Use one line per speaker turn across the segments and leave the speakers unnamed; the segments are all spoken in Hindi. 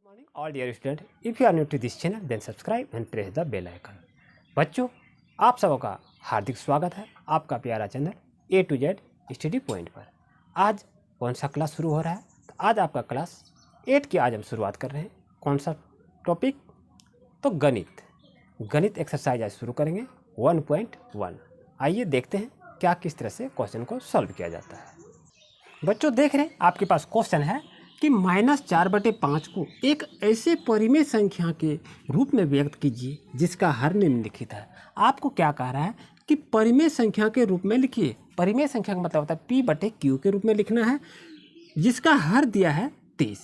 Morning, all dear students. If you are new to this channel, then subscribe and press the bell icon. बच्चों, आप सबों का हार्दिक स्वागत है आपका प्यारा channel A to Z study point पर। आज कौन सा क्लास शुरू हो रहा है? तो आज आपका क्लास 8 की आज हम शुरुआत कर रहे हैं। कौन सा टॉपिक? तो गणित एक्सरसाइज आज शुरू करेंगे 1.1। आइए देखते हैं क्या किस तरह से क्वेश्चन को सॉल्व किया जाता है। बच्चों देख रहे हैं आपके पास क्वेश्चन है कि -4/5 को एक ऐसे परिमेय संख्या के रूप में व्यक्त कीजिए जिसका हर निम्नलिखित है। आपको क्या कह रहा है कि परिमेय संख्या के रूप में लिखिए। परिमेय संख्या का मतलब होता है P/Q के रूप में लिखना है, जिसका हर दिया है 30।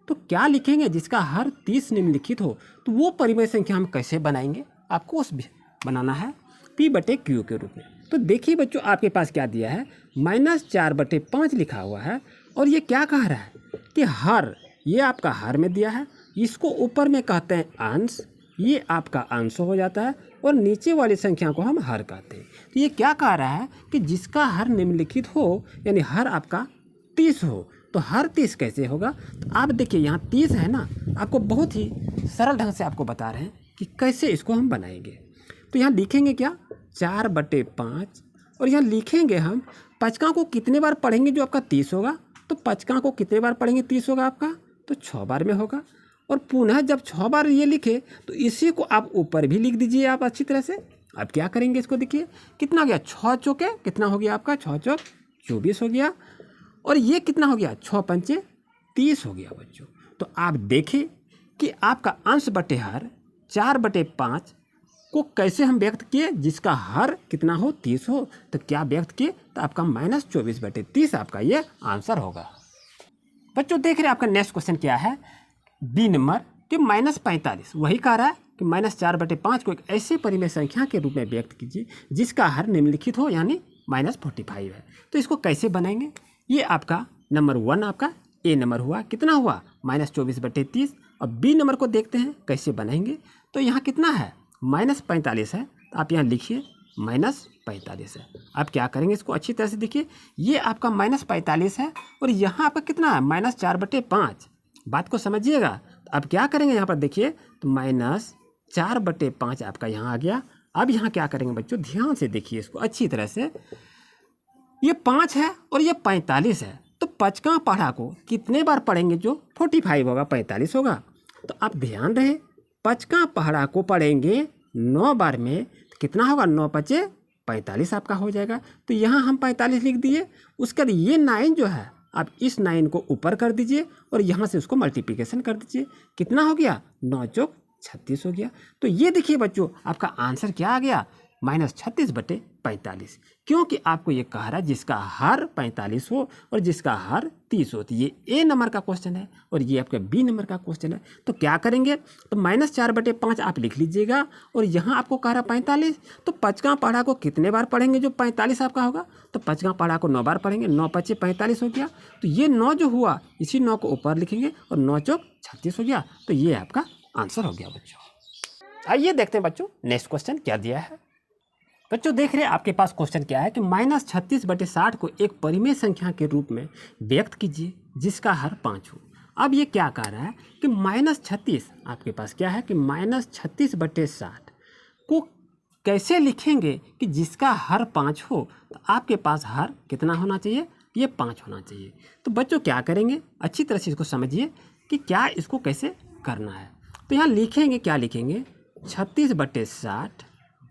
तो क्या लिखेंगे? जिसका हर 30 निम्नलिखित हो। तो वो परिमेय संख्या हम कैसे बनाएंगे? आपको उस बनाना है P/Q के रूप में। तो देखिए बच्चों, आपके पास क्या दिया है, -4/5 लिखा हुआ है और ये क्या कह रहा है कि हर, ये आपका हर में दिया है, इसको ऊपर में कहते हैं अंश, ये आपका अंश हो जाता है और नीचे वाली संख्या को हम हर कहते हैं। तो ये क्या कह रहा है कि जिसका हर निम्नलिखित हो, यानी हर आपका 30 हो। तो हर 30 कैसे होगा? तो आप देखिए यहाँ 30 है ना, आपको बहुत ही सरल ढंग से आपको बता रहे हैं कि कैसे इसको हम बनाएंगे। तो यहाँ लिखेंगे क्या, 4/5 और यहाँ लिखेंगे हम पचका को कितने बार पढ़ेंगे जो आपका 30 होगा। तो पचका को कितने बार पढ़ेंगे 30 होगा आपका, तो 6 बार में होगा। और पुनः जब 6 बार ये लिखे तो इसी को आप ऊपर भी लिख दीजिए आप अच्छी तरह से। अब क्या करेंगे इसको, देखिए कितना हो गया, 6 चौके कितना हो गया आपका, 6 चौक 24 हो गया। और ये कितना हो गया, 6 पंचे 30 हो गया बच्चों। तो आप देखें कि आपका अंश बटे हर 4/5 को कैसे हम व्यक्त किए, जिसका हर कितना हो, 30 हो। तो क्या व्यक्त किए, तो आपका -24/30 आपका ये आंसर होगा। बच्चों देख रहे हैं आपका नेक्स्ट क्वेश्चन क्या है, बी नंबर कि -45। वही कह रहा है कि -4/5 को एक ऐसे परिमेय संख्या के रूप में व्यक्त कीजिए जिसका हर निम्नलिखित हो, यानी -45 है। तो इसको कैसे बनाएंगे? ये आपका नंबर 1 आपका ए नंबर हुआ, कितना हुआ, -24/30। अब बी नंबर को देखते हैं कैसे बनाएंगे। तो यहाँ कितना है, -45 है, तो आप यहाँ लिखिए -45 है। आप क्या करेंगे, इसको अच्छी तरह से देखिए, ये आपका -45 है और यहाँ आपका कितना है, -4/5। बात को समझिएगा। तो अब क्या करेंगे यहाँ पर देखिए, तो -4/5 आपका यहाँ आ गया। अब यहाँ क्या करेंगे बच्चों, ध्यान से देखिए इसको अच्छी तरह से। ये 5 है और ये 45 है, तो पचका पढ़ा को कितने बार पढ़ेंगे जो 45 होगा, 45 होगा। तो आप ध्यान रहे, पचका पहाड़ा को पढ़ेंगे 9 बार में, तो कितना होगा, 9 पचे 45 आपका हो जाएगा। तो यहाँ हम 45 लिख दिए। उसके बाद ये 9 जो है, आप इस 9 को ऊपर कर दीजिए और यहाँ से उसको मल्टीप्लिकेशन कर दीजिए। कितना हो गया, 9 चौक 36 हो गया। तो ये देखिए बच्चों, आपका आंसर क्या आ गया, -36/45। क्योंकि आपको ये कह रहा है जिसका हर 45 हो और जिसका हर 30 हो। तो ये ए नंबर का क्वेश्चन है और ये आपका बी नंबर का क्वेश्चन है। तो क्या करेंगे, तो -4/5 आप लिख लीजिएगा और यहाँ आपको कह रहा 45। तो पचका पढ़ा को कितने बार पढ़ेंगे जो 45 आपका होगा, तो पचका पढ़ा को 9 बार पढ़ेंगे, 9 पचे 45 हो गया। तो ये 9 जो हुआ, इसी 9 को ऊपर लिखेंगे और 9 चौक 36 हो गया। तो ये आपका आंसर हो गया बच्चों। आइए देखते हैं बच्चों नेक्स्ट क्वेश्चन क्या दिया है। बच्चों देख रहे हैं आपके पास क्वेश्चन क्या है कि -36/60 को एक परिमेय संख्या के रूप में व्यक्त कीजिए जिसका हर 5 हो। अब ये क्या कह रहा है कि -36, आपके पास क्या है कि -36/60 को कैसे लिखेंगे कि जिसका हर 5 हो। तो आपके पास हर कितना होना चाहिए, ये 5 होना चाहिए। तो बच्चों क्या करेंगे, अच्छी तरह से इसको समझिए कि क्या इसको कैसे करना है। तो यहाँ लिखेंगे, क्या लिखेंगे, 36/60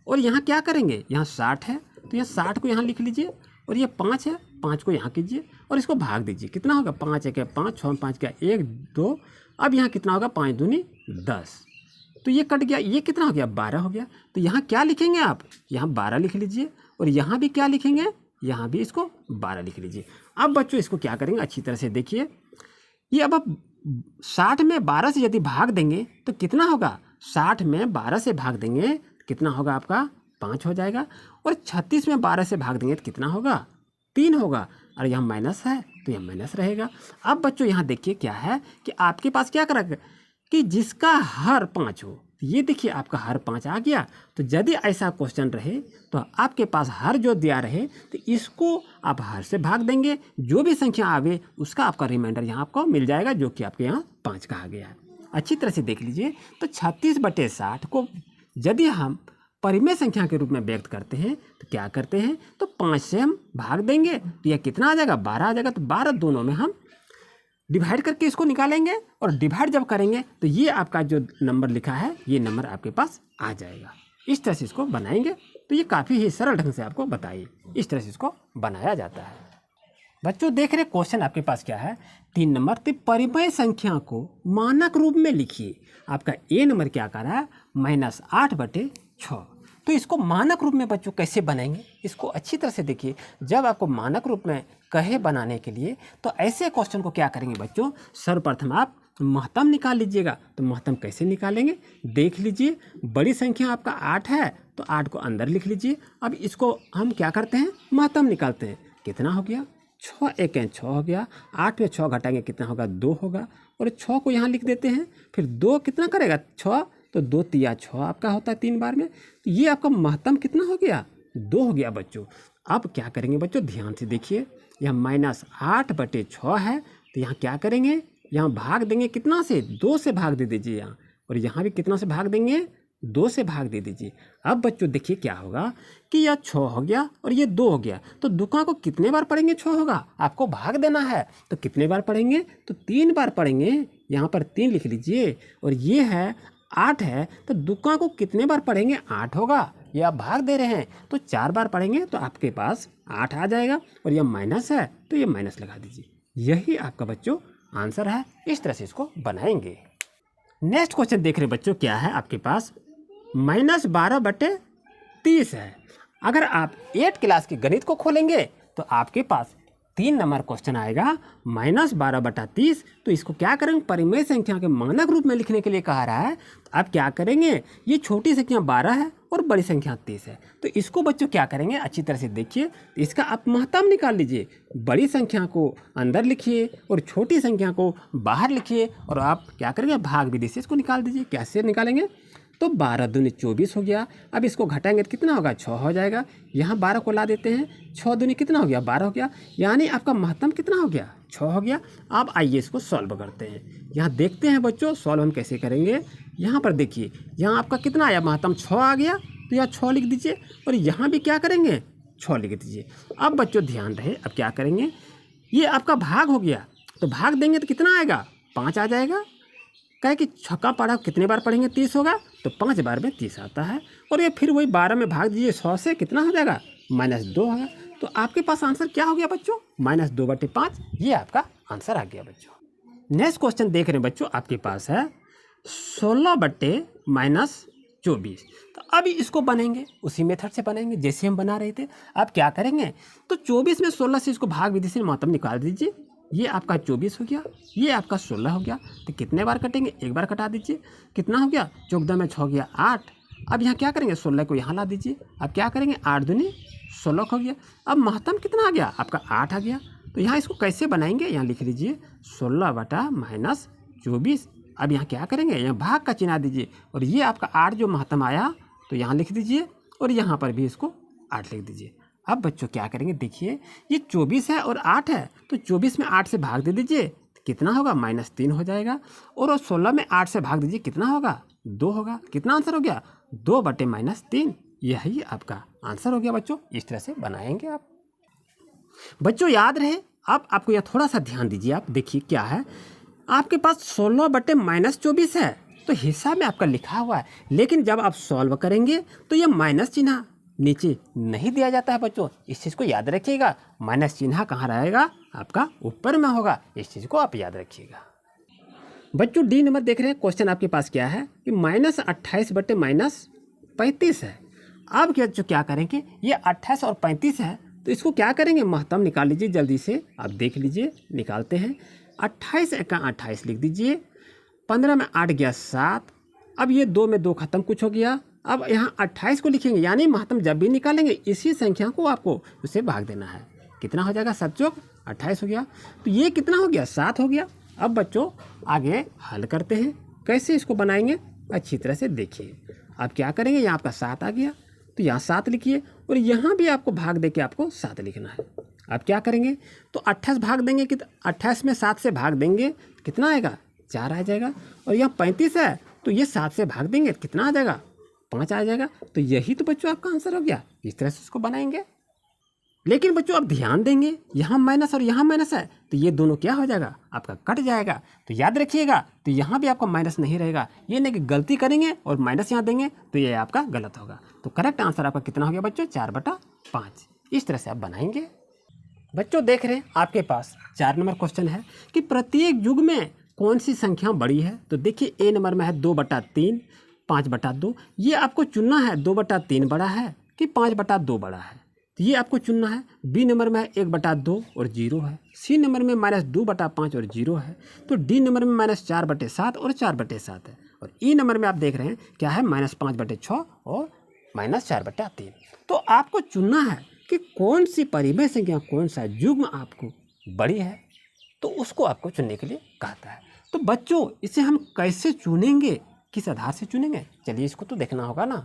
और यहाँ क्या करेंगे, यहाँ 60 है तो यहाँ 60 को यहाँ लिख लीजिए और ये 5 है, 5 को यहाँ कीजिए और इसको भाग दीजिए। कितना होगा, 5 1 5, 6 5 क्या 1 2। अब यहाँ कितना होगा, 5 दूनी 10। तो ये कट गया, ये कितना हो गया, 12 हो गया। तो यहाँ क्या लिखेंगे आप, यहाँ 12 लिख लीजिए और यहाँ भी क्या लिखेंगे, यहाँ भी इसको 12 लिख लीजिए। अब बच्चों इसको क्या करेंगे, अच्छी तरह से देखिए, ये अब आप 60 में 12 से यदि भाग देंगे तो कितना होगा, 60 में 12 से भाग देंगे कितना होगा आपका, 5 हो जाएगा। और 36 में 12 से भाग देंगे तो कितना होगा, 3 होगा। और यहाँ माइनस है तो यहाँ माइनस रहेगा। अब बच्चों यहाँ देखिए क्या है कि आपके पास क्या करा कि जिसका हर 5 हो, ये देखिए आपका हर 5 आ गया। तो यदि ऐसा क्वेश्चन रहे तो आपके पास हर जो दिया रहे तो इसको आप हर से भाग देंगे, जो भी संख्या आवे उसका आपका रिमाइंडर यहाँ आपको मिल जाएगा, जो कि आपके यहाँ 5 कहा गया है। अच्छी तरह से देख लीजिए। तो 36/60 को यदि हम परिमेय संख्या के रूप में व्यक्त करते हैं तो क्या करते हैं, तो 5 से हम भाग देंगे तो यह कितना आ जाएगा, 12 आ जाएगा। तो 12 दोनों में हम डिवाइड करके इसको निकालेंगे और डिवाइड जब करेंगे तो ये आपका जो नंबर लिखा है ये नंबर आपके पास आ जाएगा। इस तरह से इसको बनाएंगे तो ये काफ़ी ही सरल ढंग से आपको बताइए इस तरह से इसको बनाया जाता है। बच्चों देख रहे क्वेश्चन आपके पास क्या है, 3 नंबर। तो परिमेय संख्या को मानक रूप में लिखिए। आपका ए नंबर क्या कर रहा है, -8/6। तो इसको मानक रूप में बच्चों कैसे बनाएंगे, इसको अच्छी तरह से देखिए। जब आपको मानक रूप में कहे बनाने के लिए तो ऐसे क्वेश्चन को क्या करेंगे बच्चों, सर्वप्रथम आप महत्तम निकाल लीजिएगा। तो महत्तम कैसे निकालेंगे, देख लीजिए। बड़ी संख्या आपका 8 है तो 8 को अंदर लिख लीजिए। अब इसको हम क्या करते हैं, महत्तम निकालते हैं। कितना हो गया, 6 1 6 हो गया। 8 में 6 घटाएंगे कितना होगा, 2 होगा। और 6 को यहाँ लिख देते हैं। फिर 2 कितना करेगा, 6, तो 2 तिया 6 आपका होता है 3 बार में। तो ये आपका महत्तम कितना हो गया, 2 हो गया बच्चों। अब क्या करेंगे बच्चों, ध्यान से देखिए। यहाँ -8/6 है तो यहाँ क्या करेंगे, यहाँ भाग देंगे कितना से, 2 से भाग दे दीजिए यहाँ। और यहाँ भी कितना से भाग देंगे, 2 से भाग दे दीजिए। अब बच्चों देखिए क्या होगा कि यह 6 हो गया और ये 2 हो गया। तो दुका को कितने बार पढ़ेंगे, 6 होगा, आपको भाग देना है। तो कितने बार पढ़ेंगे, तो 3 बार पढ़ेंगे। यहाँ पर 3 लिख लीजिए। और ये है 8 है तो दुका को कितने बार पढ़ेंगे, 8 होगा। ये आप भाग दे रहे हैं तो 4 बार पढ़ेंगे तो आपके पास 8 आ जाएगा। और यह माइनस है तो ये माइनस लगा दीजिए। यही आपका बच्चों आंसर है। इस तरह से इसको बनाएंगे। नेक्स्ट क्वेश्चन देख रहे बच्चों क्या है आपके पास, -12/30 है। अगर आप 8 क्लास के गणित को खोलेंगे तो आपके पास 3 नंबर क्वेश्चन आएगा, -12/30। तो इसको क्या करेंगे, परिमेय संख्या के मानक रूप में लिखने के लिए कहा रहा है। तो आप क्या करेंगे, ये छोटी संख्या 12 है और बड़ी संख्या 30 है। तो इसको बच्चों क्या करेंगे, अच्छी तरह से देखिए। तो इसका आप महत्तम निकाल लीजिए। बड़ी संख्या को अंदर लिखिए और छोटी संख्या को बाहर लिखिए। और आप क्या करेंगे, भाग विधि से इसको निकाल दीजिए। कैसे निकालेंगे, तो 12 दूनी 24 हो गया। अब इसको घटाएंगे तो कितना होगा, 6 हो जाएगा। यहाँ 12 को ला देते हैं, 6 दूनी कितना हो गया, 12 हो गया। यानी आपका महत्तम कितना हो गया, 6 हो गया। अब आइए इसको सॉल्व करते हैं। यहाँ देखते हैं बच्चों सॉल्व हम कैसे करेंगे। यहाँ पर देखिए, यहाँ आपका कितना आया, महत्तम 6 आ गया। तो यहाँ 6 लिख दीजिए और यहाँ भी क्या करेंगे, 6 लिख दीजिए। अब बच्चों ध्यान रहे, अब क्या करेंगे, ये आपका भाग हो गया। तो भाग देंगे तो कितना आएगा, 5 आ जाएगा। कहे कि छक्का पढ़ा कितने बार पढ़ेंगे, 30 होगा। तो 5 बार में 30 आता है। और ये फिर वही 12 में भाग दीजिए 100 से, कितना हो जाएगा, -2 होगा। तो आपके पास आंसर क्या हो गया बच्चों, -2/5। ये आपका आंसर आ गया बच्चों। नेक्स्ट क्वेश्चन देख रहे हैं बच्चों आपके पास है 16/-24। तो अभी इसको बनेंगे उसी मेथड से बनेंगे जैसे हम बना रहे थे। अब क्या करेंगे, तो 24 में 16 से इसको भाग विधि से महत्तम निकाल दीजिए। ये आपका 24 हो गया, ये आपका 16 हो गया। तो कितने बार कटेंगे, एक बार कटा दीजिए। कितना हो गया, 14 में 6 हो गया 8। अब यहाँ क्या करेंगे, 16 को यहाँ ला दीजिए। अब क्या करेंगे, 8 दूनी 16 हो गया। अब महत्तम कितना आ गया, आपका 8 आ गया। तो यहाँ इसको कैसे बनाएंगे, यहाँ लिख लीजिए 16/-24। अब यहाँ क्या करेंगे, यहाँ भाग का चिन्ह दीजिए। और ये आपका 8 जो महत्तम आया तो यहाँ लिख दीजिए और यहाँ पर भी इसको 8 लिख दीजिए। अब बच्चों क्या करेंगे, देखिए ये 24 है और 8 है। तो 24 में 8 से भाग दे दीजिए, कितना होगा, -3 हो जाएगा। और 16 में 8 से भाग दीजिए, कितना होगा, 2 होगा। कितना आंसर हो गया, 2/-3। यही आपका आंसर हो गया बच्चों। इस तरह से बनाएंगे आप। बच्चों याद रहे, अब आपको यह थोड़ा सा ध्यान दीजिए। आप देखिए क्या है, आपके पास 16/-24 है। तो हिस्सा में आपका लिखा हुआ है, लेकिन जब आप सॉल्व करेंगे तो यह माइनस चिन्ह नीचे नहीं दिया जाता है बच्चों। इस चीज़ को याद रखिएगा। माइनस चिन्ह कहाँ रहेगा, आपका ऊपर में होगा। इस चीज़ को आप याद रखिएगा। बच्चों डी नंबर देख रहे हैं, क्वेश्चन आपके पास क्या है कि -28/-35 है। अब क्या करेंगे, ये 28 और 35 है तो इसको क्या करेंगे, महत्तम निकाल लीजिए जल्दी से। आप देख लीजिए, निकालते हैं। 28 × 28 लिख दीजिए। 15 में 8 गया 7। अब ये 2 में 2 खत्म, कुछ हो गया। अब यहाँ 28 को लिखेंगे, यानी महत्तम जब भी निकालेंगे इसी संख्या को आपको उससे भाग देना है। कितना हो जाएगा, 7 चौक 28 हो गया। तो ये कितना हो गया, 7 हो गया। अब बच्चों आगे हल करते हैं, कैसे इसको बनाएंगे अच्छी तरह से देखिए। अब क्या करेंगे, यहाँ आपका 7 आ गया तो यहाँ 7 लिखिए और यहाँ भी आपको भाग दे के आपको 7 लिखना है। अब क्या करेंगे, तो 28 भाग देंगे कि 28 में 7 से भाग देंगे कितना आएगा, 4 आ जाएगा। और यहाँ 35 है तो ये 7 से भाग देंगे, कितना आ जाएगा? 5 आ जाएगा। तो यही तो बच्चों आपका आंसर हो गया। इस तरह से इसको बनाएंगे। लेकिन बच्चों अब ध्यान देंगे, यहाँ माइनस और यहाँ माइनस है तो ये दोनों क्या हो जाएगा? आपका कट जाएगा। तो याद रखिएगा, तो यहाँ भी आपका माइनस नहीं रहेगा। ये नहीं कि गलती करेंगे और माइनस यहाँ देंगे तो ये आपका गलत होगा। तो करेक्ट आंसर आपका कितना हो गया बच्चों? 4/5। इस तरह से आप बनाएंगे। बच्चों देख रहे हैं आपके पास 4 नंबर क्वेश्चन है कि प्रत्येक युग में कौन सी संख्या बड़ी है। तो देखिए ए नंबर में है 2/3, 5/2। ये आपको चुनना है 2/3 बड़ा है कि 5/2 बड़ा है, तो ये आपको चुनना है। बी नंबर में है 1/2 और 0 है। सी नंबर में -2/5 और 0 है। तो डी नंबर में -4/7 और 4/7 है। और ई नंबर में आप देख रहे हैं क्या है? -5/6 और -4/3। तो आपको चुनना है कि कौन सी परिमेय संख्या, कौन सा युग्म आपको बड़ी है, तो उसको आपको चुनने के लिए कहता है। तो बच्चों इसे हम कैसे चुनेंगे, किस आधार से चुनेंगे? चलिए इसको तो देखना होगा ना।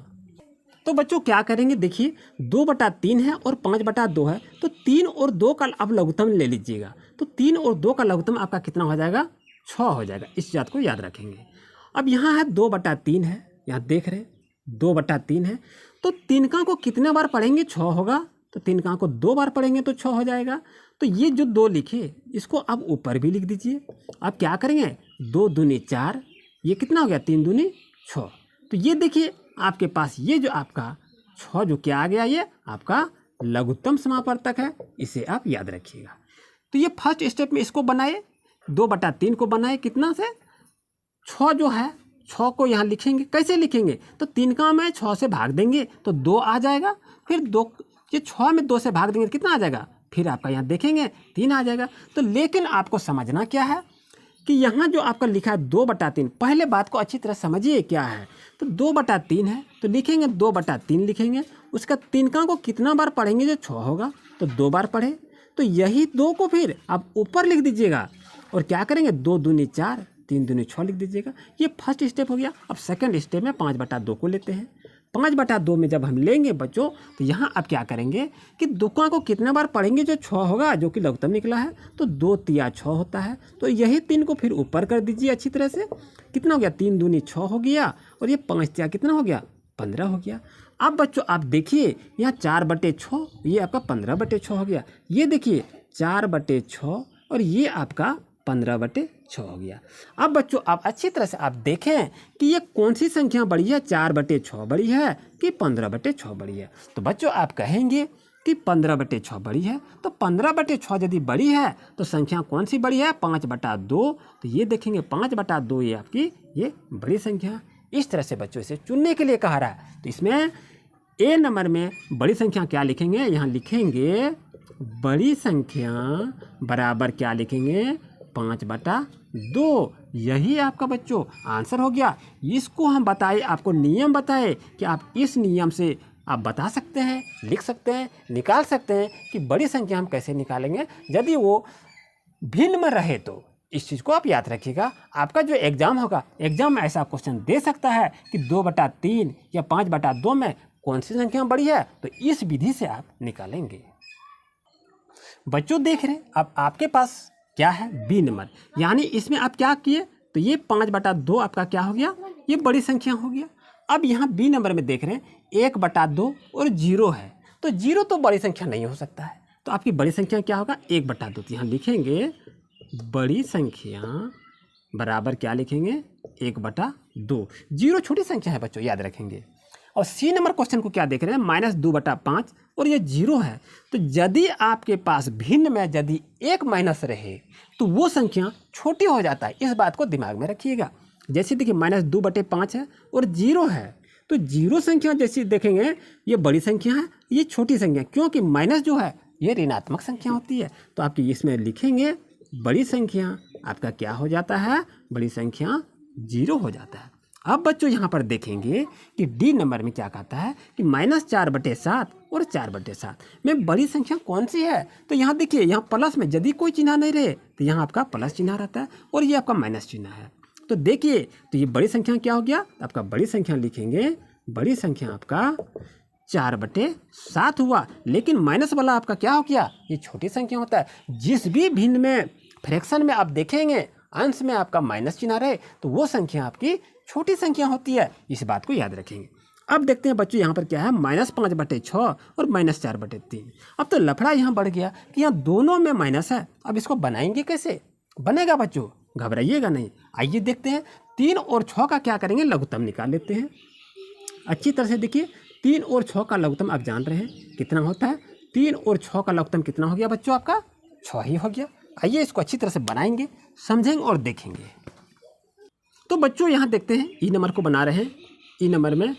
तो बच्चों क्या करेंगे, देखिए 2/3 है और 5/2 है, तो 3 और 2 का अब लघुत्तम ले लीजिएगा। तो 3 और 2 का लघुत्तम आपका कितना हो जाएगा? 6 हो जाएगा। इस बात को याद रखेंगे। अब यहाँ है 2/3 है, यहाँ देख रहे हैं 2/3 है, तो 3 को कितने बार पढ़ेंगे? 6 होगा। तो 3 को 2 बार पढ़ेंगे तो 6 हो जाएगा। तो ये जो 2 लिखे इसको आप ऊपर भी लिख दीजिए। आप क्या करेंगे? 2 दूनी 4, ये कितना हो गया? 3 दूनी 6। तो ये देखिए आपके पास ये जो आपका 6 जो क्या आ गया, ये आपका लघुत्तम समापवर्तक है। इसे आप याद रखिएगा। तो ये फर्स्ट स्टेप में इसको बनाए, 2/3 को बनाए कितना से? 6 जो है 6 को यहाँ लिखेंगे। कैसे लिखेंगे? तो 3 का में 6 से भाग देंगे तो 2 आ जाएगा। फिर 2 ये 6 में 2 से भाग देंगे कितना आ जाएगा? फिर आपका यहाँ देखेंगे 3 आ जाएगा। तो लेकिन आपको समझना क्या है कि यहाँ जो आपका लिखा है 2/3, पहले बात को अच्छी तरह समझिए क्या है। तो 2/3 है तो लिखेंगे 2/3 लिखेंगे। उसका 3 को कितना बार पढ़ेंगे? जो 6 होगा तो 2 बार पढ़े। तो यही 2 को फिर आप ऊपर लिख दीजिएगा और क्या करेंगे? 2 दूनी 4, 3 दूनी 6 लिख दीजिएगा। ये फर्स्ट स्टेप हो गया। अब सेकंड स्टेप में 5/2 को लेते हैं। 5/2 में जब हम लेंगे बच्चों तो यहाँ आप क्या करेंगे कि 2 को कितने बार पढ़ेंगे? जो 6 होगा, जो कि लघुत्तम निकला है, तो 2 तिया 6 होता है। तो यही 3 को फिर ऊपर कर दीजिए अच्छी तरह से। कितना हो गया? 3 दूनी 6 हो गया और ये 5 तिया कितना हो गया? 15 हो गया। अब बच्चों आप देखिए यहाँ 4/6, ये आपका 15/6 हो गया। ये देखिए 4/6 और ये आपका 15/6 हो गया। अब बच्चों आप अच्छी तरह से आप देखें कि ये कौन सी संख्या बड़ी है? 4/6 बड़ी है कि 15/6 बड़ी है? तो बच्चों आप कहेंगे कि 15/6 बड़ी है। तो 15/6 यदि बड़ी है तो संख्या कौन सी बड़ी है? 5/2। तो ये देखेंगे 5/2 ये आपकी ये बड़ी संख्या। इस तरह से बच्चों इसे चुनने के लिए कहा रहा है। तो इसमें ए नंबर में बड़ी संख्या क्या लिखेंगे? यहाँ लिखेंगे बड़ी संख्या बराबर क्या लिखेंगे? 5/2। यही आपका बच्चों आंसर हो गया। इसको हम बताए, आपको नियम बताए कि आप इस नियम से आप बता सकते हैं, लिख सकते हैं, निकाल सकते हैं कि बड़ी संख्या हम कैसे निकालेंगे यदि वो भिन्न में रहे। तो इस चीज़ को आप याद रखिएगा। आपका जो एग्ज़ाम होगा, एग्ज़ाम में ऐसा क्वेश्चन दे सकता है कि 2/3 या 5/2 में कौन सी संख्या बड़ी है, तो इस विधि से आप निकालेंगे। बच्चों देख रहे हैं अब आपके पास क्या है? B number. यानी इसमें आप क्या किए? तो ये 5/2 आपका क्या हो गया? ये बड़ी संख्या हो गया। अब यहाँ बी नंबर में देख रहे हैं 1/2 और 0 है। तो 0 तो बड़ी संख्या नहीं हो सकता है। तो आपकी बड़ी संख्या क्या होगा? 1/2। तो यहाँ लिखेंगे बड़ी संख्या बराबर क्या लिखेंगे? 1/2। 0 छोटी संख्या है बच्चों, याद रखेंगे। और सी नंबर क्वेश्चन को क्या देख रहे हैं? -2/5 और ये 0 है। तो यदि आपके पास भिन्न में यदि एक माइनस रहे तो वो संख्या छोटी हो जाता है। इस बात को दिमाग में रखिएगा। जैसे देखिए -2/5 है और 0 है, तो 0 संख्या जैसी देखेंगे ये बड़ी संख्या है, ये छोटी संख्या, क्योंकि माइनस जो है ये ऋणात्मक संख्या होती है। तो आपकी इसमें लिखेंगे बड़ी संख्या आपका क्या हो जाता है? बड़ी संख्या 0 हो जाता है। अब बच्चों यहाँ पर देखेंगे कि डी नंबर में क्या कहता है कि -4/7 और 4/7 में बड़ी संख्या कौन सी है? तो यहाँ देखिए, यहाँ प्लस में यदि कोई चिन्ह नहीं रहे तो यहाँ आपका प्लस चिन्ह रहता है और ये आपका माइनस चिन्ह है। तो देखिए, तो ये बड़ी संख्या क्या हो गया? आपका बड़ी संख्या लिखेंगे, बड़ी संख्या आपका 4/7 हुआ। लेकिन माइनस वाला आपका क्या हो गया? ये छोटी संख्या होता है। जिस भी भिन्न में फ्रैक्शन में आप देखेंगे अंश में आपका माइनस चिन्ह रहे तो वो संख्या आपकी छोटी संख्या होती है। इस बात को याद रखेंगे। अब देखते हैं बच्चों यहाँ पर क्या है, -5/6 और -4/3। अब तो लफड़ा यहाँ बढ़ गया कि यहाँ दोनों में माइनस है। अब इसको बनाएंगे कैसे? बनेगा बच्चों, घबराइएगा नहीं। आइए देखते हैं 3 और 6 का क्या करेंगे, लघुत्तम निकाल लेते हैं। अच्छी तरह से देखिए, 3 और 6 का लघुत्तम आप जान रहे हैं कितना होता है। 3 और 6 का लघुत्तम कितना हो गया बच्चों, आपका 6 ही हो गया। आइए इसको अच्छी तरह से बनाएंगे, समझेंगे और देखेंगे। तो बच्चों यहाँ देखते हैं ई नंबर को बना रहे हैं। ई नंबर में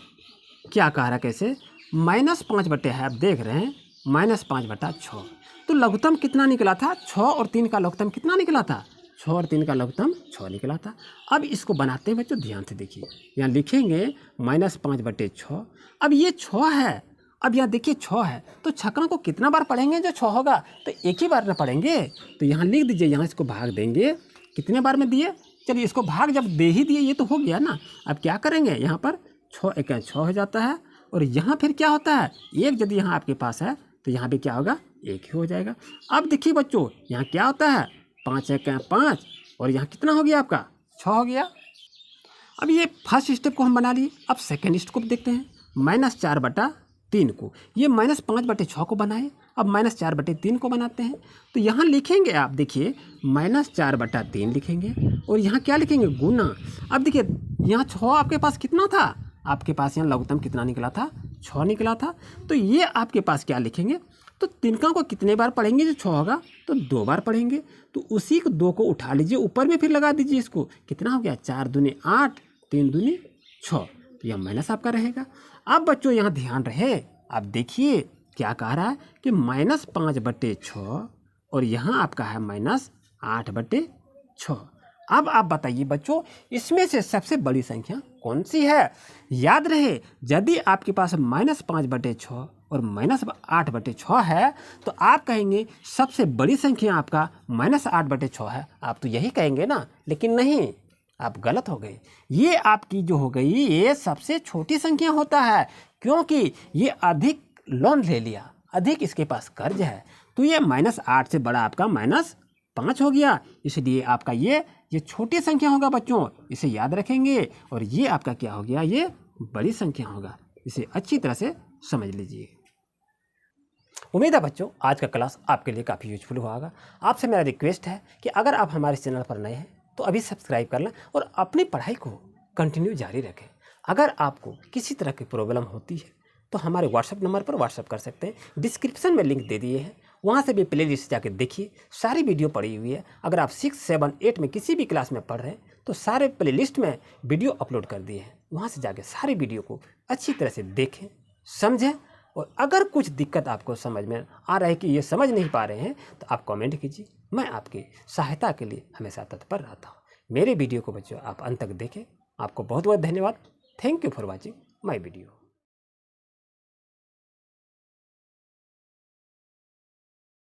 क्या कह रहा है, कैसे, -5 है, आप देख रहे हैं -5/6। तो लघुत्तम कितना निकला था, 6 और 3 का लघुत्तम कितना निकला था, 6 और 3 का लघुत्तम 6 निकला था। अब इसको बनाते हैं बच्चों, ध्यान से देखिए। यहाँ लिखेंगे -5/6। अब ये 6 है, अब यहाँ देखिए 6 है तो छक्का को कितना बार पढ़ेंगे, जो 6 होगा तो एक ही बार ना पढ़ेंगे। तो यहाँ लिख दीजिए, यहाँ इसको भाग देंगे, कितने बार में दिए, चलिए इसको भाग जब दे ही दिए, ये तो हो गया ना। अब क्या करेंगे, यहाँ पर 6 × 6 हो जाता है और यहाँ फिर क्या होता है, एक यदि यहाँ आपके पास है तो यहाँ भी क्या होगा, 1 ही हो जाएगा। अब देखिए बच्चों यहाँ क्या होता है, 5 × 5 और यहाँ कितना हो गया आपका, 6 हो गया। अब ये फर्स्ट स्टेप को हम बना लिए। अब सेकेंड स्टेप को देखते हैं, -4/3 को, ये -5/6 को बनाए। अब -4/3 को बनाते हैं तो यहाँ लिखेंगे, आप देखिए -4/3 लिखेंगे और यहाँ क्या लिखेंगे, गुना। अब देखिए यहाँ 6 आपके पास कितना था, आपके पास यहाँ लघुत्तम कितना निकला था, 6 निकला था। तो ये आपके पास क्या लिखेंगे, तो तिनका को कितने बार पढ़ेंगे, जो 6 होगा तो 2 बार पढ़ेंगे। तो उसी को 2 को उठा लीजिए, ऊपर में फिर लगा दीजिए इसको, कितना हो गया, 4 दूनी 8, 3 दूनी 6, तो यह माइनस आपका रहेगा। अब बच्चों यहाँ ध्यान रहे, आप देखिए क्या कह रहा है कि -5/6 और यहाँ आपका है -8/6। अब आप बताइए बच्चों, इसमें से सबसे बड़ी संख्या कौन सी है? याद रहे, यदि आपके पास -5/6 और -8/6 है तो आप कहेंगे सबसे बड़ी संख्या आपका -8/6 है। आप तो यही कहेंगे ना, लेकिन नहीं, आप गलत हो गए। ये आपकी जो हो गई, ये सबसे छोटी संख्या होता है, क्योंकि ये अधिक लोन ले लिया, अधिक इसके पास कर्ज है। तो ये -8 से बड़ा आपका -5 हो गया, इसलिए आपका ये छोटी संख्या होगा बच्चों, इसे याद रखेंगे। और ये आपका क्या हो गया, ये बड़ी संख्या होगा। इसे अच्छी तरह से समझ लीजिए। उम्मीद है बच्चों आज का क्लास आपके लिए काफ़ी यूजफुल हुआ होगा। आपसे मेरा रिक्वेस्ट है कि अगर आप हमारे चैनल पर नए हैं तो अभी सब्सक्राइब कर लें और अपनी पढ़ाई को कंटिन्यू जारी रखें। अगर आपको किसी तरह की प्रॉब्लम होती है तो हमारे व्हाट्सएप नंबर पर व्हाट्सएप कर सकते हैं, डिस्क्रिप्शन में लिंक दे दिए हैं, वहाँ से भी प्ले लिस्ट जाके देखिए, सारी वीडियो पड़ी हुई है। अगर आप 6, 7, 8 में किसी भी क्लास में पढ़ रहे हैं तो सारे प्ले लिस्ट में वीडियो अपलोड कर दिए हैं, वहाँ से जाके सारी वीडियो को अच्छी तरह से देखें, समझें। और अगर कुछ दिक्कत आपको समझ में आ रहा है कि ये समझ नहीं पा रहे हैं तो आप कमेंट कीजिए, मैं आपकी सहायता के लिए हमेशा तत्पर रहता हूँ। मेरे वीडियो को बच्चों आप अंत तक देखें। आपको बहुत बहुत धन्यवाद। Thank you for watching my video.